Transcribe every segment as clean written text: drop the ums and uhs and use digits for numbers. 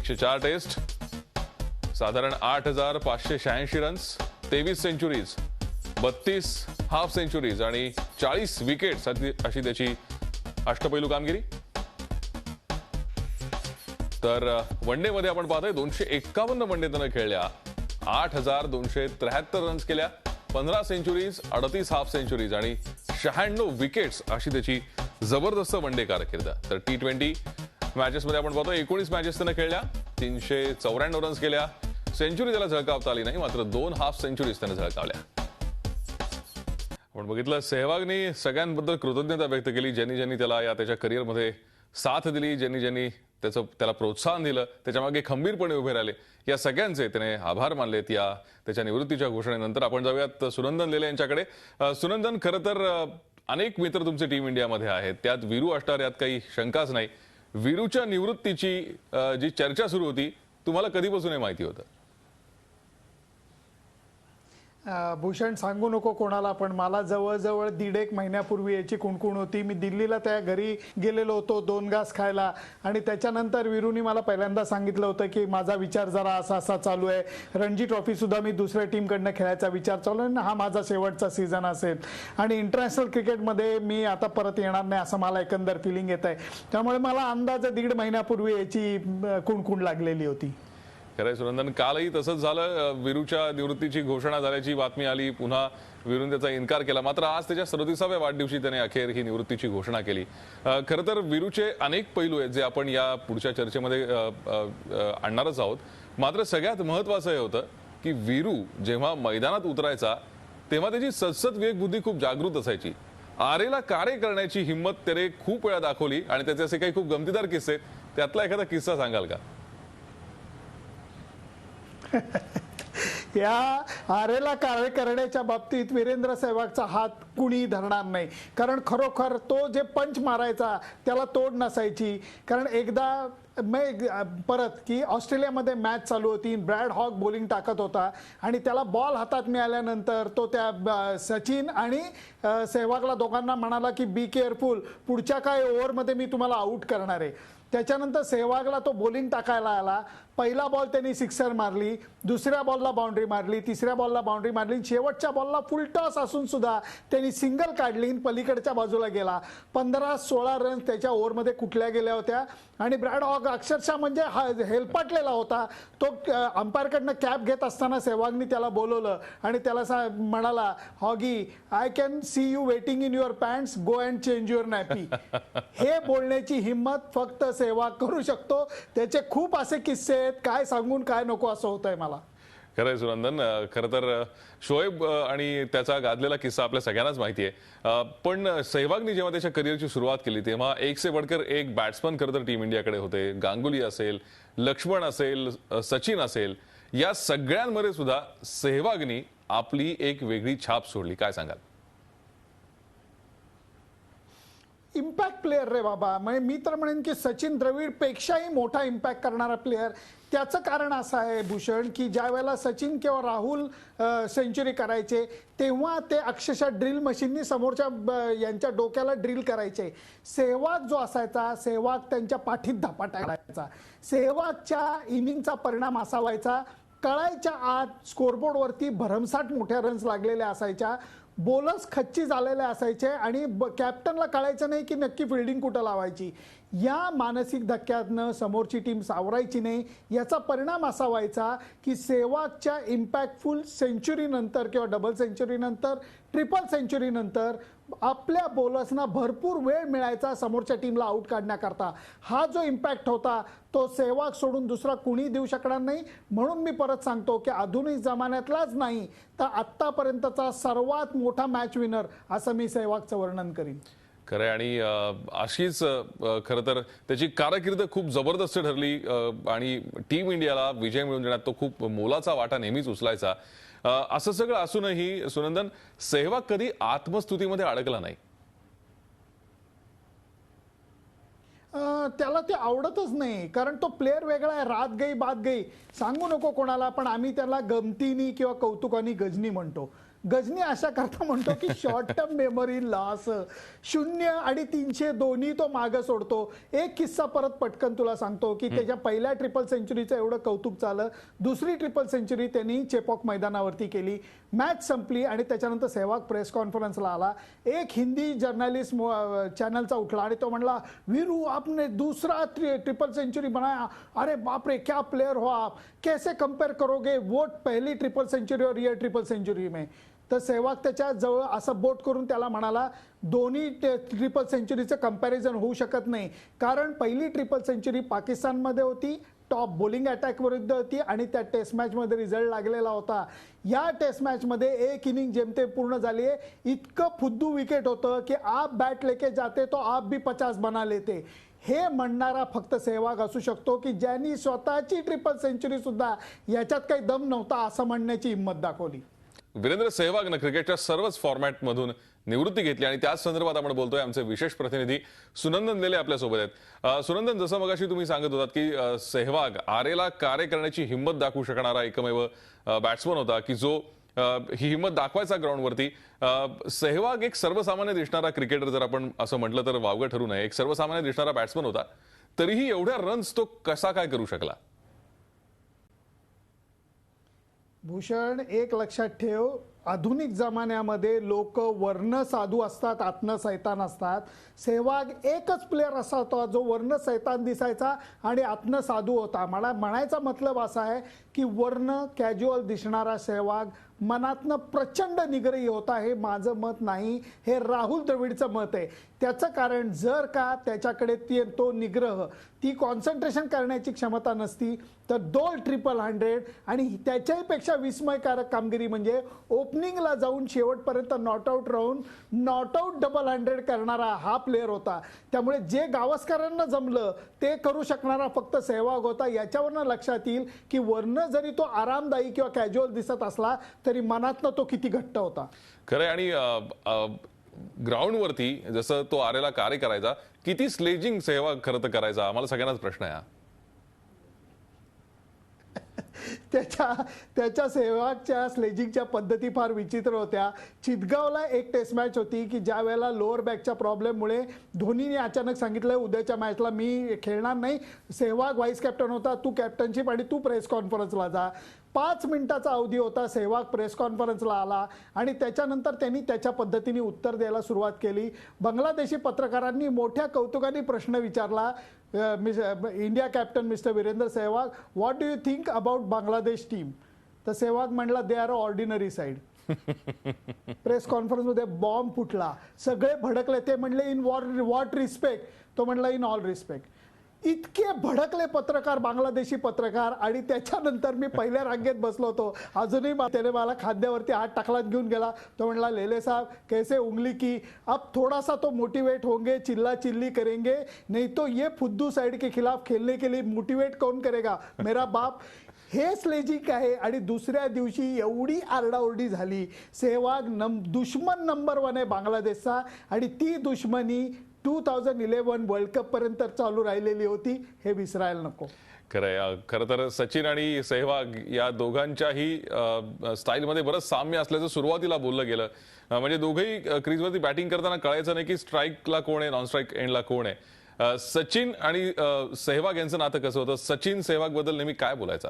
104 taste, साधारण 8,586 runs, 23 centuries, 32 half centuries आणि 40 wickets अशी त्याची अष्टपैलू कामगिरी. तर वनडे मध्ये आपण पाहतोय 251 वनडे त्यानं खेळल्या, 8,273 रन्स केल्या, 15 सेंचुरीज, 38 हाफ सेंचुरीज आणि 96 विकेट्स अशी त्याची जबरदस्त वनडे कारकीर्द. तर T20 मॅचेस मध्ये आपण पाहतो 19 मॅचेस त्यानं खेळल्या, 394 रन्स केल्या, सेंचुरी त्याला झळकावता आली नाही, मात्र 2 हाफ सेंचुरीज त्यानं झळकावल्या. आपण बघितलं सेहवागने सगळ्यांबद्दल कृतज्ञता व्यक्त केली, ज्यांनी त्याला या त्याच्या करिअरमध्ये साथ दिली, ज्यांनी त्याला प्रोत्साहन दिलं, त्याच्यामागे खंबीरपणे उभे राहिले, या सगळ्यांचे त्याने आभार मानलेत या त्याच्या निवृत्तीच्या घोषणेनंतर. आपण जाऊयात सुनंदन लेले यांच्याकडे. सुनंदन, खरं तर अनेक मित्र तुमचे टीम इंडियामध्ये आहेत, त्यात वीरू असणार यात काही शंकाच नाही. वीरूच्या निवृत्तीची जी चर्चा सुरू होती, तुम्हाला कधीपासून हे माहिती होतं? भूषण, सांगू नको कोणाला, पण मला जवळजवळ 1.5 महिन्यापूर्वी याची कुणकुण होती. मी दिल्लीला त्या घरी गेलेलो होतो 2 घास खायला आणि त्याच्यानंतर वीरूनी मला पहिल्यांदा सांगितलं होतं की माझा विचार जरा असा चालू आहे, रणजी ट्रॉफी सुद्धा मी दुसऱ्या टीमकडनं खेळायचा विचार चालू आहे, हा माझा शेवटचा सीझन असेल आणि इंटरनॅशनल क्रिकेटमध्ये मी आता परत येणार नाही असं मला एकंदर फिलिंग येत आहे. त्यामुळे मला अंदाजे 1.5 महिन्यापूर्वी याची कुणकुण लागलेली होती. खरंय सुनंदन, कालही तसंच झालं. वीरूच्या निवृत्तीची घोषणा झाल्याची बातमी आली, पुन्हा वीरूने त्याचा इन्कार केला, मात्र आज त्याच्या 37व्या वाढदिवशी त्याने अखेर ही निवृत्तीची घोषणा केली. खरं तर वीरूचे अनेक पैलू आहेत जे आपण या पुढच्या चर्चेमध्ये आणणारच आहोत, मात्र सगळ्यात महत्वाचं हे होतं की वीरू जेव्हा मैदानात उतरायचा तेव्हा त्याची सतसत विवेकबुद्धी खूप जागृत असायची. आरेला कार्य करण्याची हिंमत त्याने खूप वेळा दाखवली आणि त्याचे असे काही खूप गमतीदार किस्से, त्यातला एखादा किस्सा सांगाल का? या आरेला कार्य करण्याच्या बाबतीत वीरेंद्र सेहवागचा हात कुणी धरणार नाही, कारण खरोखर तो जे पंच मारायचा त्याला तोड नसायची. कारण एकदा परत की ऑस्ट्रेलियामध्ये मॅच चालू होती, ब्रॅड हॉक बॉलिंग टाकत होता आणि त्याला बॉल हातात मिळाल्यानंतर तो त्या सचिन आणि सेहवागला दोघांना म्हणाला की बी केअरफुल, पुढच्या काय ओव्हरमध्ये मी तुम्हाला आउट करणार आहे. त्याच्यानंतर सेहवागला तो बॉलिंग टाकायला आला, पहिला बॉल त्यांनी सिक्सर मारली, दुसऱ्या बॉलला बाउंड्री मारली, तिसऱ्या बॉलला बाउंड्री मारली, शेवटच्या बॉलला फुल टॉस असून सुद्धा त्यांनी सिंगल काढली, पलीकडच्या बाजूला गेला. 15-16 रन्स त्याच्या ओव्हरमध्ये कुठल्या गेल्या होत्या आणि ब्रॅड हॉक अक्षरशः म्हणजे हेलपाटलेला होता. तो अंपायरकडनं कॅप घेत असताना सेहवागनी त्याला बोलवलं आणि त्याला म्हणाला, Hoggy I can see you waiting in your pants, go and change your nappy. हे बोलण्याची हिंमत फक्त सेहवाग करू शकतो. त्याचे खूप असे किस्से आहेत, काय सांगून काय नको असं होतंय मला. खरंय सुनंदन, खरं तर शोएब आणि त्याचा गाजलेला किस्सा आपल्या सगळ्यांनाच माहिती आहे, पण सेहवागने जेव्हा त्याच्या करिअरची सुरुवात केली तेव्हा एक से बढ़कर एक बॅट्समन खरं तर टीम इंडियाकडे होते. गांगुली असेल, लक्ष्मण असेल, सचिन असेल, या सगळ्यांमध्ये सुद्धा सेहवागने आपली एक वेगळी छाप सोडली. काय सांगाल? इम्पॅक्ट प्लेअर रे बाबा, म्हणजे मी तर म्हणेन की सचिन द्रविड पेक्षाही मोठा इम्पॅक्ट करणारा प्लेअर. त्याचं कारण असं आहे भूषण की ज्या वेळेला सचिन किंवा राहुल सेंचुरी करायचे तेव्हा ते अक्षरशः ड्रिल मशीननी समोरच्या यांच्या डोक्याला ड्रिल करायचे. सेहवाग जो असायचा, सेहवाग त्यांच्या पाठीत धपाटा करायचा. सेहवागच्या इनिंगचा परिणाम असा व्हायचा, कळायच्या आत स्कोरबोर्डवरती भरमसाठ मोठ्या रन्स लागलेल्या असायच्या, बॉलर्स खच्ची झालेले असायचे आणि कॅप्टनला कळायचं नाही की नक्की फिल्डिंग कुठं लावायची. या मानसिक धक्क्यातनं समोरची टीम सावरायची नाही. याचा परिणाम असा व्हायचा की सेहवागच्या इम्पॅक्टफुल सेंचुरीनंतर किंवा डबल सेंचुरीनंतर, ट्रिपल सेंचुरीनंतर आपल्या बॉलर्सना भरपूर वेळ मिळायचा समोरच्या टीमला आउट काढण्याकरता. हा जो इम्पॅक्ट होता तो सेहवाग सोडून दुसरा कुणी देऊ शकणार नाही. म्हणून मी परत सांगतो की आधुनिक जमान्यातलाच नाही तर आत्तापर्यंतचा सर्वात मोठा मॅच विनर असं मी सेहवागचं वर्णन करीन. खरं आणि अशीच खरं तर त्याची कारकीर्द खूप जबरदस्त ठरली आणि टीम इंडियाला विजय मिळवून देण्यात तो खूप मोलाचा वाटा नेहमीच उचलायचा. असं सगळं असूनही सुनंदन, सेहवाग कधी आत्मस्तुतीमध्ये अडकला नाही. त्याला ते आवडतच नाही, कारण तो प्लेअर वेगळा आहे. रात गई बात गई सांगू नको कोणाला, पण आम्ही त्याला गमतीनी किंवा कौतुकानी गजनी म्हणतो. गजनी अशा करता म्हणतो की शॉर्ट टर्म मेमरी लॉस, 0 आणि 300 दोन्ही तो मागे सोडतो. एक किस्सा परत पटकन तुला सांगतो की त्याच्या पहिल्या ट्रिपल सेंचुरीचं एवढं कौतुक झालं, दुसरी ट्रिपल सेंचुरी त्यांनी चेपॉक मैदानावरती केली. मॅच संपली आणि त्याच्यानंतर सेहवाग प्रेस कॉन्फरन्सला आला. एक हिंदी जर्नलिस्ट चॅनलचा उठला आणि तो म्हणला, वीरू आपने दूसरा ट्रिपल सेंचुरी बनाया, अरे बाप रे क्या प्लेयर हो आप, कैसे कंपेयर करोगे वो पहली ट्रिपल सेंचुरी और ये ट्रिपल सेंचुरी में. तर सेहवाग त्याच्या जवळ असं बोट करून त्याला म्हणाला, दोन्ही ट्रिपल सेंचुरीचं कंपॅरिझन होऊ शकत नाही, कारण पहिली ट्रिपल सेंचुरी पाकिस्तानमध्ये होती, टॉप बॉलिंग अटॅक विरुद्ध होती आणि त्या टेस्ट मॅच मध्ये रिझल्ट लागलेला होता. या टेस्ट मॅच मध्ये एक इनिंग जेमतेम पूर्ण झाली आहे, इतकं फुद्दू विकेट होतं की आप बॅट लेके जाते तो आप भी 50 बना लेते. हे म्हणणारा फक्त सेहवाग असू शकतो की ज्यांनी स्वतःची ट्रिपल सेंचुरी सुद्धा याच्यात काही दम नव्हता असं म्हणण्याची हिंमत दाखवली. वीरेंद्र सहवागनं क्रिकेटच्या सर्वच फॉर्मॅटमधून निवृत्ती घेतली आणि त्याच संदर्भात आपण बोलतोय. आमचे विशेष प्रतिनिधी सुनंदन लेले आपल्यासोबत आहेत. सुनंदन, जसं मगाशी तुम्ही सांगत होतात की सेहवाग आरेला कार्य करण्याची हिंमत दाखवू शकणारा एकमेव बॅट्समन होता की जो ही हिंमत दाखवायचा ग्राउंडवरती. सेहवाग एक सर्वसामान्य दिसणारा क्रिकेटर, जर आपण असं म्हटलं तर वावगं ठरू नये, एक सर्वसामान्य दिसणारा बॅट्समन होता, तरीही एवढ्या रन्स तो कसा काय करू शकला? भूषण, एक लक्षात ठेव, आधुनिक जमान्यामध्ये लोक वर्ण साधू असतात, आत्न सैतान असतात. सेहवाग एकच प्लेअर असा होता जो वर्ण सैतान दिसायचा आणि आत्न साधू होता. मला म्हणायचा मतलब असा आहे की वर्ण कॅज्युअल दिसणारा सेहवाग मनातनं प्रचंड निग्रही होता. हे माझं मत नाही, हे राहुल द्रविडचं मत आहे. त्याचं कारण जर का त्याच्याकडे तो निग्रह, ती कॉन्सन्ट्रेशन करण्याची क्षमता नसती तर 2 100 आणि त्याच्याही पेक्षा विस्मयकारक कामगिरी म्हणजे ओपनिंगला जाऊन शेवटपर्यंत नॉट आउट राहून नॉट आउट 100 करणारा हा प्लेअर होता. त्यामुळे जे गावस्करांना जमलं ते करू शकणारा फक्त सेहवाग होता. याच्यावरनं लक्षात येईल की वर्ण जरी तो आरामदायी किंवा कॅज्युअल दिसत असला तरी मनातनं तो किती घट्ट होता. खरं. आणि ग्राउंडवरती जसं तो आरेला कार्य करायचा, किती स्लेजिंग सेहवाग खरं तर करायचा, आम्हाला सगळ्यांनाच प्रश्न आहे. त्याच्या सेहवागच्या स्लेजिंगच्या पद्धती फार विचित्र होत्या. चितगावला एक टेस्ट मॅच होती की ज्या वेळेला लोअर बॅकच्या प्रॉब्लेममुळे धोनीने अचानक सांगितलं उद्याच्या मॅचला मी खेळणार नाही. सेहवाग व्हाईस कॅप्टन होता, तू कॅप्टनशिप आणि तू प्रेस कॉन्फरन्सला जा. 5 मिनिटाचा अवधी होता. सेहवाग प्रेस कॉन्फरन्सला आला आणि त्याच्यानंतर त्यांनी त्याच्या पद्धतीने उत्तर द्यायला सुरुवात केली. बांगलादेशी पत्रकारांनी मोठ्या कौतुकाने प्रश्न विचारला, India captain mister Virender Sehwag, what do you think about Bangladesh team? तर सेहवाग म्हणला, they are a ordinary side. Press कॉन्फरन्समध्ये बॉम्ब फुटला, सगळे भडकले. ते म्हणले इन व्हॉट रिस्पेक्ट? तो म्हणला इन ऑल रिस्पेक्ट. इतके भडकले पत्रकार, बांगलादेशी पत्रकार. आणि त्याच्यानंतर मी पहिल्या रांगेत बसलो होतो. अजूनही त्याने मला खांद्यावरती हात टाकलात घेऊन गेला. तो म्हणला, लेले साहब कैसे उंगली की, अब थोड़ा सा तो मोटिवेट होंगे, चिल्ला चिल्ली करेंगे, नहीं तो ये फुद्दू साइड के खिलाफ खेलने के लिए मोटिवेट कौन करेगा, मेरा बाप. हे स्लेजिंग आहे. आणि दुसऱ्या दिवशी एवढी आरडाओरडी झाली. सेहवाग दुश्मन नंबर 1 आहे बांगलादेशचा आणि ती दुश्मनी 2011 वर्ल्ड कप पर्यंत चालू राहिलेली होती, हे विसरायला नको. खरं तर सचिन आणि सेहवाग या दोघांच्याही स्टाईलमध्ये बरंच साम्य असल्याचं सुरुवातीला बोललं गेलं. म्हणजे दोघंही क्रीजवरती बॅटिंग करताना कळायचं नाही की स्ट्राईकला कोण आहे, नॉन स्ट्राईक एंडला कोण आहे. सचिन आणि सेहवाग यांचं नातं कसं होतं? सचिन सेहवाग बद्दल नेहमी काय बोलायचा?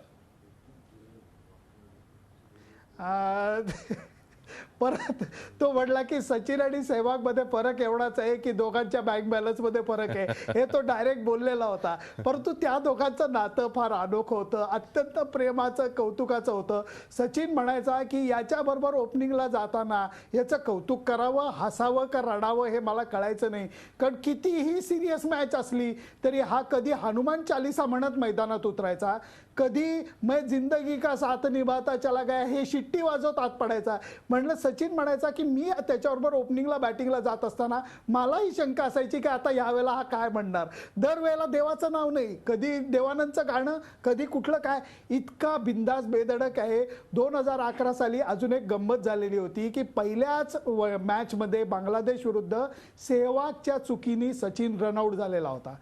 परत तो म्हटला की सचिन आणि सेहवाग मध्ये फरक एवढाच आहे की दोघांच्या बँक बॅलन्स मध्ये फरक आहे. हे तो डायरेक्ट बोललेला होता. परंतु त्या दोघांचं नातं फार अनोखं होतं, अत्यंत प्रेमाचं, कौतुकाचं होतं. सचिन म्हणायचा की याच्याबरोबर ओपनिंगला जाताना याचं कौतुक करावं, हसावं का रडावं हे मला कळायचं नाही. कारण कितीही सिरियस मॅच असली तरी हा कधी हनुमान चालीसा म्हणत मैदानात उतरायचा, कधी मैं जिंदगी का साथ निभाता चला गया हे शिट्टी वाजवत आत पडायचा. म्हणलं सचिन म्हणायचा की मी त्याच्याबरोबर ओपनिंगला बॅटिंगला जात असताना मलाही शंका असायची की आता यावेळेला हा काय म्हणणार. दरवेळेला देवाचं नाव नाही, कधी देवानंदचं गाणं, कधी कुठलं काय. इतका बिंदास बेधडक आहे. 2011 साली अजून एक गंमत झालेली होती की पहिल्याच मॅचमध्ये बांगलादेश विरुद्ध सेहवागच्या चुकीने सचिन रनआउट झालेला होता.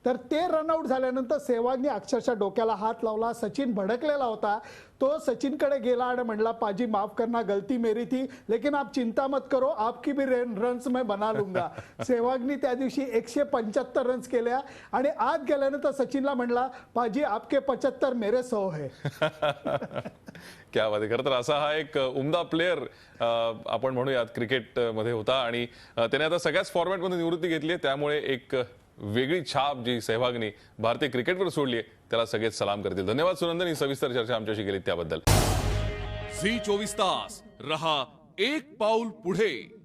तर ते रनआउट झाल्यानंतर सेहवागने अक्षरशः डोक्याला हात लावला. सचिन भडकलेला होता. तो सचिनकडे गेला आणि म्हणला, पाजी माफ करना, गलती मेरी थी, लेकिन आप चिंता मत करो, आपकी भी रन्स मैं बना लूंगा. सेहवागनी त्या दिवशी 175 रन्स केल्या आणि आत गेल्यानंतर सचिनला म्हणला, पाजी आपके 75 मेरे 100 है. क्या बात आहे. खरं तर असा हा एक उमदा प्लेअर आपण म्हणूयात क्रिकेटमध्ये होता आणि त्याने आता सगळ्याच फॉर्मॅटमध्ये निवृत्ती घेतली आहे. त्यामुळे एक वेगळी छाप जी सेहवागने भारतीय क्रिकेटवर सोडली आहे त्याला सगळेच सलाम करतील. धन्यवाद सुनंदन, ही सविस्तर चर्चा आमच्याशी केली त्याबद्दल. झी 24 तास रहा एक पाऊल पुढे.